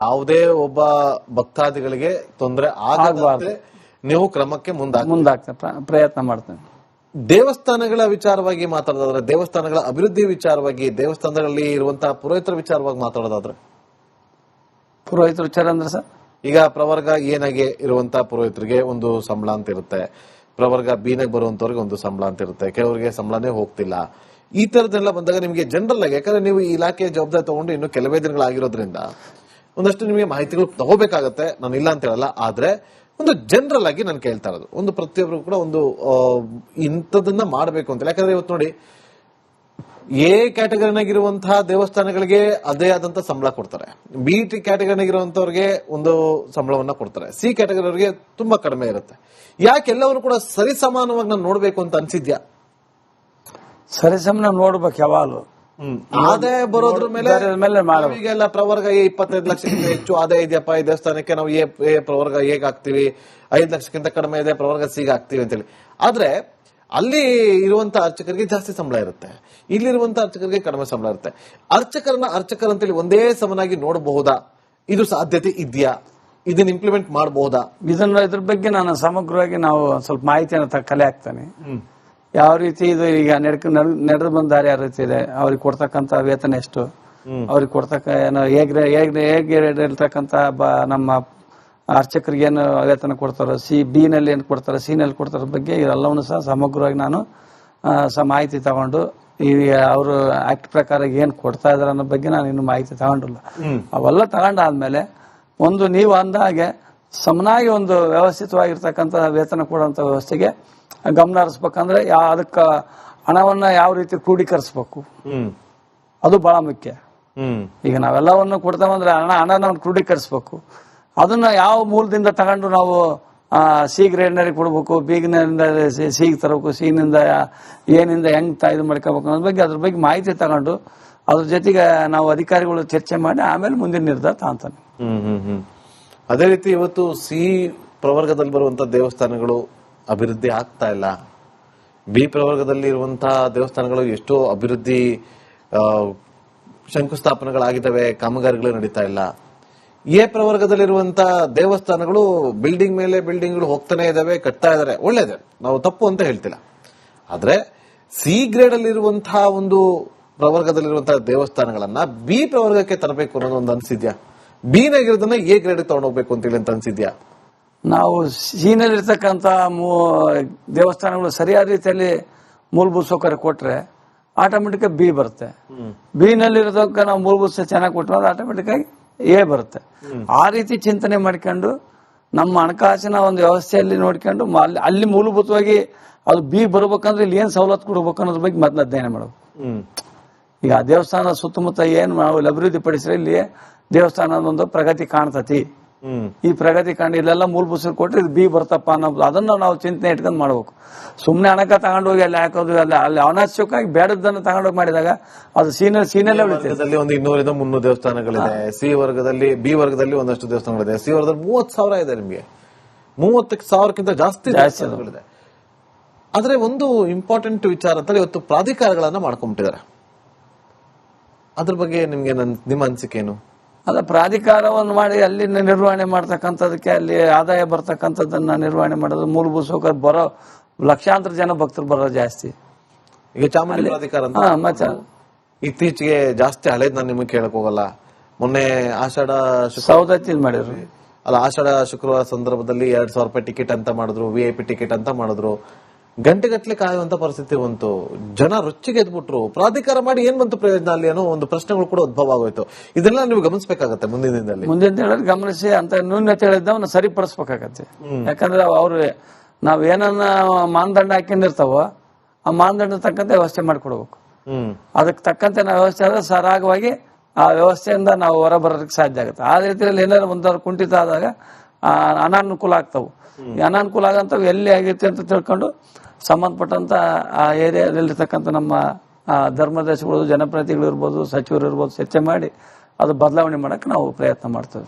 ಯಾವುದೇ ಒಬ್ಬ ಭಕ್ತಾದಿಗಳಿಗೆ ತೊಂದರೆ ಆಗಬಾರದು ನೀವು ಕ್ರಮಕ್ಕೆ ಮುಂದಾಗ್ತೇನೆ, ಪ್ರಯತ್ನ ಮಾಡ್ತೇನೆ. ದೇವಸ್ಥಾನಗಳ ವಿಚಾರವಾಗಿ ಮಾತಾಡೋದಾದ್ರೆ, ದೇವಸ್ಥಾನಗಳ ಅಭಿವೃದ್ಧಿ ವಿಚಾರವಾಗಿ, ದೇವಸ್ಥಾನಗಳಲ್ಲಿ ಇರುವಂತಹ ಪುರೋಹಿತರ ವಿಚಾರವಾಗಿ ಮಾತಾಡೋದಾದ್ರೆ, ಪುರೋಹಿತರ ವಿಚಾರ ಅಂದ್ರೆ ಸರ್, ಈಗ ಪ್ರವರ್ಗ ಏನಾಗೆ ಇರುವಂತಹ ಪುರೋಹಿತರಿಗೆ ಒಂದು ಸಂಬಳ ಅಂತ ಇರುತ್ತೆ, ಪ್ರವರ್ಗ ಬೀನಾಗ ಬರುವಂತವ್ರಿಗೆ ಒಂದು ಸಂಬಳ ಅಂತ ಇರುತ್ತೆ, ಕೆಲವರಿಗೆ ಸಂಬಳನೇ ಹೋಗ್ತಿಲ್ಲ. ಈ ತರದೆಲ್ಲ ಬಂದಾಗ ನಿಮಗೆ ಜನರಲ್ ಆಗಿ, ಯಾಕಂದ್ರೆ ನೀವು ಈ ಇಲಾಖೆಯ ಜವಾಬ್ದಾರಿ ತಗೊಂಡು ಇನ್ನು ಕೆಲವೇ ದಿನಗಳಾಗಿರೋದ್ರಿಂದ ಒಂದಷ್ಟು ನಿಮಗೆ ಮಾಹಿತಿಗಳು ತಗೋಬೇಕಾಗತ್ತೆ, ನಾನು ಇಲ್ಲ ಅಂತ ಹೇಳಲ್ಲ. ಆದ್ರೆ ಒಂದು ಜನರಲ್ ಆಗಿ ನಾನು ಕೇಳ್ತಾ ಇರೋದು, ಒಂದು ಪ್ರತಿಯೊಬ್ಬರು ಕೂಡ ಒಂದು ಇಂಥದನ್ನ ಮಾಡಬೇಕು ಅಂತ. ಯಾಕಂದ್ರೆ ಇವತ್ತು ನೋಡಿ, ಎ ಕ್ಯಾಟಗರಿನಾಗಿರುವಂತಹ ದೇವಸ್ಥಾನಗಳಿಗೆ ಅದೇ ಆದಂತ ಸಂಬಳ ಕೊಡ್ತಾರೆ, ಬಿ ಕ್ಯಾಟಗರಿನಾಗಿರುವಂತವ್ರಿಗೆ ಒಂದು ಸಂಬಳವನ್ನ ಕೊಡ್ತಾರೆ, ಸಿ ಕ್ಯಾಟಗರಿಯವರಿಗೆ ತುಂಬಾ ಕಡಿಮೆ ಇರುತ್ತೆ. ಯಾಕೆ ಎಲ್ಲವರು ಕೂಡ ಸರಿ ಸಮಾನವಾಗಿ ನಾನು ನೋಡ್ಬೇಕು ಅಂತ ಅನ್ಸಿದ್ಯಾ? ಸರಿಸಮನ ನೋಡ್ಬೇಕು ಯಾವಾಗಲೂ. ಆದಾಯ ಬರೋದ್ರ ಮೇಲೆ ಈಗೆಲ್ಲ ಪ್ರವರ್ಗ 25 ಲಕ್ಷಕ್ಕಿಂತ ಹೆಚ್ಚು ಆದಾಯ ಇದೆಯಪ್ಪ ಈ ದೇವಸ್ಥಾನಕ್ಕೆ, ನಾವು ಎ ಪ್ರವರ್ಗ ಹೇಗೆ ಹಾಕ್ತಿವಿ, 5 ಲಕ್ಷಕ್ಕಿಂತ ಕಡಿಮೆ ಇದೆ ಪ್ರವರ್ಗ ಸಿಗೆ ಹಾಕ್ತಿವಿ ಅಂತೇಳಿ. ಆದ್ರೆ ಅಲ್ಲಿ ಇರುವಂತ ಅರ್ಚಕರಿಗೆ ಜಾಸ್ತಿ ಸಂಬಳ ಇರುತ್ತೆ, ಇಲ್ಲಿರುವಂತ ಅರ್ಚಕರಿಗೆ ಕಡಿಮೆ ಸಂಬಳ ಇರುತ್ತೆ. ಅರ್ಚಕರಂತೇಳಿ ಒಂದೇ ಸಮನಾಗಿ ನೋಡಬಹುದಾ? ಇದು ಸಾಧ್ಯತೆ ಇದೆಯಾ? ಇದನ್ನ ಇಂಪ್ಲಿಮೆಂಟ್ ಮಾಡಬಹುದಾ? ಇದ್ರ ಬಗ್ಗೆ ನಾನು ಸಮಗ್ರವಾಗಿ ನಾವು ಸ್ವಲ್ಪ ಮಾಹಿತಿಯನ್ನು ಕಲೆ ಹಾಕ್ತಾನೆ. ಯಾವ ರೀತಿ ಇದು ಈಗ ನಡೆದು ಬಂದ ದಾರಿ ಯಾವ ರೀತಿ ಇದೆ, ಅವ್ರಿಗೆ ಕೊಡ್ತಕ್ಕಂತ ವೇತನ ಎಷ್ಟು, ಅವ್ರಿಗೆ ಹೇಗೆ ಇರ್ತಕ್ಕಂತ ನಮ್ಮ ಅರ್ಚಕರಿಗೆ ಏನು ವೇತನ ಕೊಡ್ತಾರೋ, ಬಿ ನಲ್ಲಿ ಏನು ಕೊಡ್ತಾರೋ, ಸಿ ನಲ್ಲಿ ಕೊಡ್ತಾರ ಬಗ್ಗೆ ಇವೆಲ್ಲವನ್ನು ಸಹ ಸಮಗ್ರವಾಗಿ ನಾನು ಮಾಹಿತಿ ತಗೊಂಡು, ಈ ಅವರು ಆಕ್ಟ್ ಪ್ರಕಾರ ಏನ್ ಕೊಡ್ತಾ ಇದಾರೆ ಅನ್ನೋ ಬಗ್ಗೆ ನಾನು ಇನ್ನು ಮಾಹಿತಿ ತಗೊಂಡಿಲ್ಲ. ಅವೆಲ್ಲ ತಗೊಂಡಾದ್ಮೇಲೆ ಒಂದು ನೀವು ಅಂದಾಗೆ ಸಮನಾಗಿ ಒಂದು ವ್ಯವಸ್ಥಿತವಾಗಿರ್ತಕ್ಕಂಥ ವೇತನ ಕೊಡುವಂತ ವ್ಯವಸ್ಥೆಗೆ ಗಮನ ಹರಿಸ್ಬೇಕಂದ್ರೆ ಅದಕ್ಕ ಹಣವನ್ನ ಯಾವ ರೀತಿ ಕ್ರೋಢೀಕರಿಸಬೇಕು, ಅದು ಬಹಳ ಮುಖ್ಯ. ಈಗ ನಾವೆಲ್ಲವನ್ನು ಕೊಡ್ತಾವಂದ್ರೆ ಹಣನ ಕ್ರೋಢೀಕರಿಸಬೇಕು. ಅದನ್ನ ಯಾವ ಮೂಲದಿಂದ ತಗೊಂಡು ನಾವು ಸಿ ಗ್ರೇಡ್ನರಿಗೆ ಕೊಡ್ಬೇಕು, ಬಿಗಿನಿಂದ ಸಿಗೆ ತರಬೇಕು, ಸಿನಿಂದ ಏನಿಂದ ಹೆಂಗ್ ಇದು ಮಾಡ್ಕೋಬೇಕು ಅನ್ನೋದ್ರ ಬಗ್ಗೆ ಅದ್ರ ಬಗ್ಗೆ ಮಾಹಿತಿ ತಗೊಂಡು ಅದ್ರ ಜೊತೆಗೆ ನಾವು ಅಧಿಕಾರಿಗಳು ಚರ್ಚೆ ಮಾಡಿ ಆಮೇಲೆ ಮುಂದಿನ ನಿರ್ಧಾರ ತಗೊಂತಾನೆ. ಅದೇ ರೀತಿ ಇವತ್ತು ಸಿ ಪ್ರವರ್ಗದಲ್ಲಿ ಬರುವಂತಹ ದೇವಸ್ಥಾನಗಳು ಅಭಿವೃದ್ಧಿ ಆಗ್ತಾ ಇಲ್ಲ, ಬಿ ಪ್ರವರ್ಗದಲ್ಲಿ ಇರುವಂತಹ ದೇವಸ್ಥಾನಗಳು ಎಷ್ಟೋ ಅಭಿವೃದ್ಧಿ ಶಂಕುಸ್ಥಾಪನೆಗಳಾಗಿದ್ದಾವೆ, ಕಾಮಗಾರಿಗಳು ನಡೀತಾ ಇಲ್ಲ. ಎ ಪ್ರವರ್ಗದಲ್ಲಿರುವಂತಹ ದೇವಸ್ಥಾನಗಳು ಬಿಲ್ಡಿಂಗ್ ಮೇಲೆ ಬಿಲ್ಡಿಂಗ್ಗಳು ಹೋಗ್ತಾನೆ ಇದಾವೆ, ಕಟ್ತಾ ಇದಾರೆ, ಒಳ್ಳೇದೇ, ನಾವು ತಪ್ಪು ಅಂತ ಹೇಳ್ತಿಲ್ಲ. ಆದ್ರೆ ಸಿ ಗ್ರೇಡ್ ಅಲ್ಲಿರುವಂತಹ ಒಂದು ಪ್ರವರ್ಗದಲ್ಲಿರುವಂತಹ ದೇವಸ್ಥಾನಗಳನ್ನ ಬಿ ಪ್ರವರ್ಗಕ್ಕೆ ತರಬೇಕು ಅನ್ನೋದು ಒಂದು ಅನ್ಸಿದ್ಯಾ? ಬಿ ನಾಗಿರೋದನ್ನ ಎ ಗ್ರೇಡ್ ತಗೊಂಡೋಗ್ಬೇಕು ಅಂತೇಳಿ ಅಂತ ಅನ್ಸಿದ್ಯಾ? ನಾವು ಸಿನಲ್ಲಿರ್ತಕ್ಕಂಥ ದೇವಸ್ಥಾನಗಳು ಸರಿಯಾದ ರೀತಿಯಲ್ಲಿ ಮೂಲಭೂತ ಸೌಕರ್ಯ ಕೊಟ್ರೆ ಆಟೋಮೆಟಿಕ್ ಬಿ ಬರುತ್ತೆ. ಬಿ ನಲ್ಲಿರೋದಕ್ಕೆ ನಾವು ಮೂಲಭೂತ ಚೆನ್ನಾಗಿ ಕೊಟ್ಟರೆ ಆಟೋಮೆಟಿಕ್ ಆಗಿ ಎ ಬರುತ್ತೆ. ಆ ರೀತಿ ಚಿಂತನೆ ಮಾಡ್ಕೊಂಡು ನಮ್ಮ ಹಣಕಾಸಿನ ಒಂದು ವ್ಯವಸ್ಥೆಯಲ್ಲಿ ನೋಡ್ಕೊಂಡು ಅಲ್ಲಿ ಮೂಲಭೂತವಾಗಿ ಅದು ಬಿ ಬರ್ಬೇಕಂದ್ರೆ ಇಲ್ಲಿ ಏನ್ ಸವಲತ್ತು ಕೊಡ್ಬೇಕು ಅನ್ನೋದ್ರ ಬಗ್ಗೆ ಮೊದಲು ಅಧ್ಯಯನ ಮಾಡಬೇಕು. ಈಗ ದೇವಸ್ಥಾನದ ಸುತ್ತಮುತ್ತ ಏನ್ ನಾವು ಅಭಿವೃದ್ಧಿ ಪಡಿಸಿದ್ರೆ ಇಲ್ಲಿ ದೇವಸ್ಥಾನದ ಒಂದು ಪ್ರಗತಿ ಕಾಣ್ತತಿ. ಈ ಪ್ರಗತಿ ಕಂಡು ಇಲ್ಲೆಲ್ಲ ಮೂಲಭೂತ ಕೊಟ್ಟರೆ ಇದು ಬಿ ಬರ್ತಪ್ಪ ಅನ್ನೋದು ಅದನ್ನ ನಾವು ಚಿಂತನೆ ಇಟ್ಕೊಂಡು ಮಾಡ್ಬೇಕು. ಸುಮ್ನೆ ಹಣಕ ತಗೊಂಡೋಗಿ ಅಲ್ಲಿ ಹಾಕೋದು, ಅಲ್ಲಿ ಅನಾವಶ್ಯಕವಾಗಿ ಬೇಡದನ್ನ ತಗೊಂಡೋಗಿ ಮಾಡಿದಾಗ ಅದು ಸೀನಲ್ಲೇ ಉಳಿತದೆ. ಒಂದು 200-300 ದೇವಸ್ಥಾನಗಳಿದೆ. ಸಿ ವರ್ಗದಲ್ಲಿ, ಬಿ ವರ್ಗದಲ್ಲಿ ಒಂದಷ್ಟು ದೇವಸ್ಥಾನಗಳಿದೆ. ಸಿ ವರ್ಗದಲ್ಲಿ 30,000 ಇದೆ, ನಿಮಗೆ 30,000ಕ್ಕಿಂತ ಜಾಸ್ತಿ ದೇವಸ್ಥಾನಗಳಿದೆ. ಆದ್ರೆ ಒಂದು ಇಂಪಾರ್ಟೆಂಟ್ ವಿಚಾರ ಅಂತ ಇವತ್ತು ಪ್ರಾಧಿಕಾರಗಳನ್ನ ಮಾಡ್ಕೊಂಡ್ಬಿಟ್ಟಿದ್ದಾರೆ. ಅದ್ರ ಬಗ್ಗೆ ನಿಮ್ಗೆ ನಿಮ್ಮ ಅನಿಸಿಕೆ ಏನು? ಅದ ಪ್ರಾಧಿಕಾರವನ್ನು ಮಾಡಿ ಅಲ್ಲಿ ನಿರ್ವಹಣೆ ಮಾಡ್ತಕ್ಕಂಥದಕ್ಕೆ, ಅಲ್ಲಿ ಆದಾಯ ಬರ್ತಕ್ಕಂಥದ್ದನ್ನ ನಿರ್ವಹಣೆ ಮಾಡೋದು, ಮೂಲಭೂತ ಸೌಕರ್ಯ ಬರೋ ಲಕ್ಷಾಂತರ ಜನ ಭಕ್ತರು ಬರೋದು ಜಾಸ್ತಿ. ಈಗ ಚಾಮುಂಡಿ ಪ್ರಾಧಿಕಾರ ಅಂತ ಇತ್ತೀಚೆಗೆ ಜಾಸ್ತಿ ಹಳೇದ್ ನಾನು ನಿಮಗೆ ಕೇಳಕ್ ಹೋಗಲ್ಲ. ಮೊನ್ನೆ ಆಷಾಢ ಸೌದತ್ತಿ ಮಾಡಿದ್ರು ಅಲ್ಲ, ಆಷಾಢ ಶುಕ್ರವಾರ ಸಂದರ್ಭದಲ್ಲಿ 2,000 ರೂಪಾಯಿ ಟಿಕೆಟ್ ಅಂತ ಮಾಡಿದ್ರು, VIP ಟಿಕೆಟ್ ಅಂತ ಮಾಡಿದ್ರು. ಗಂಟೆಗಟ್ಟಲೆ ಕಾಯುವಂತ ಪರಿಸ್ಥಿತಿ ಬಂತು, ಜನ ರುಚಿಗೆ ಎದ್ಬಿಟ್ರು. ಪ್ರಾಧಿಕಾರ ಮಾಡಿ ಏನ್ ಬಂತು ಪ್ರಯೋಜನ ಅಲ್ಲಿ ಅನ್ನೋ ಒಂದು ಪ್ರಶ್ನೆಗಳು ಕೂಡ ಉದ್ಭವ ಆಗೋಯ್ತು. ಇದೆಲ್ಲ ನೀವು ಗಮನಿಸಬೇಕಾಗತ್ತೆ ಮುಂದಿನ ದಿನದಲ್ಲಿ ಗಮನಿಸಿ ಅಂತ ನ್ಯೂನತೆಗಳಿದ್ದವನ್ನ ಸರಿಪಡಿಸ್ಬೇಕಾಗತ್ತೆ. ಯಾಕಂದ್ರೆ ಅವ್ರು ನಾವ್ ಏನನ್ನ ಮಾನದಂಡ ಹಾಕೊಂಡಿರ್ತಾವೋ ಆ ಮಾನದಂಡ ತಕ್ಕಂತೆ ವ್ಯವಸ್ಥೆ ಮಾಡ್ಕೊಡ್ಬೇಕು. ಅದಕ್ಕೆ ತಕ್ಕಂತೆ ನಾವು ವ್ಯವಸ್ಥೆ ಆದ್ರೆ ಸರಾಗವಾಗಿ ಆ ವ್ಯವಸ್ಥೆಯಿಂದ ನಾವು ಹೊರ ಬರೋದಕ್ಕೆ ಸಾಧ್ಯ ಆಗುತ್ತೆ. ಆ ರೀತಿಯಲ್ಲಿ ಏನಾದ್ರು ಒಂದರ ಕುಂಠಿತ ಆದಾಗ ಅನಾನುಕೂಲ ಆಗ್ತಾವು. ಅನಾನುಕೂಲ ಆಗಂತವು ಎಲ್ಲಿ ಆಗೈತೆ ಅಂತ ತಿಳ್ಕೊಂಡು ಸಂಬಂಧಪಟ್ಟಂತ ಆ ಏರಿಯಾದಲ್ಲಿರ್ತಕ್ಕಂಥ ನಮ್ಮ ಧರ್ಮದರ್ಶಿಗಳು, ಜನಪ್ರತಿನಿಧಿಗಳು ಇರ್ಬೋದು, ಸಚಿವರು ಇರ್ಬೋದು, ಚರ್ಚೆ ಮಾಡಿ ಅದು ಬದಲಾವಣೆ ಮಾಡಕ್ಕೆ ನಾವು ಪ್ರಯತ್ನ ಮಾಡ್ತೇವೆ.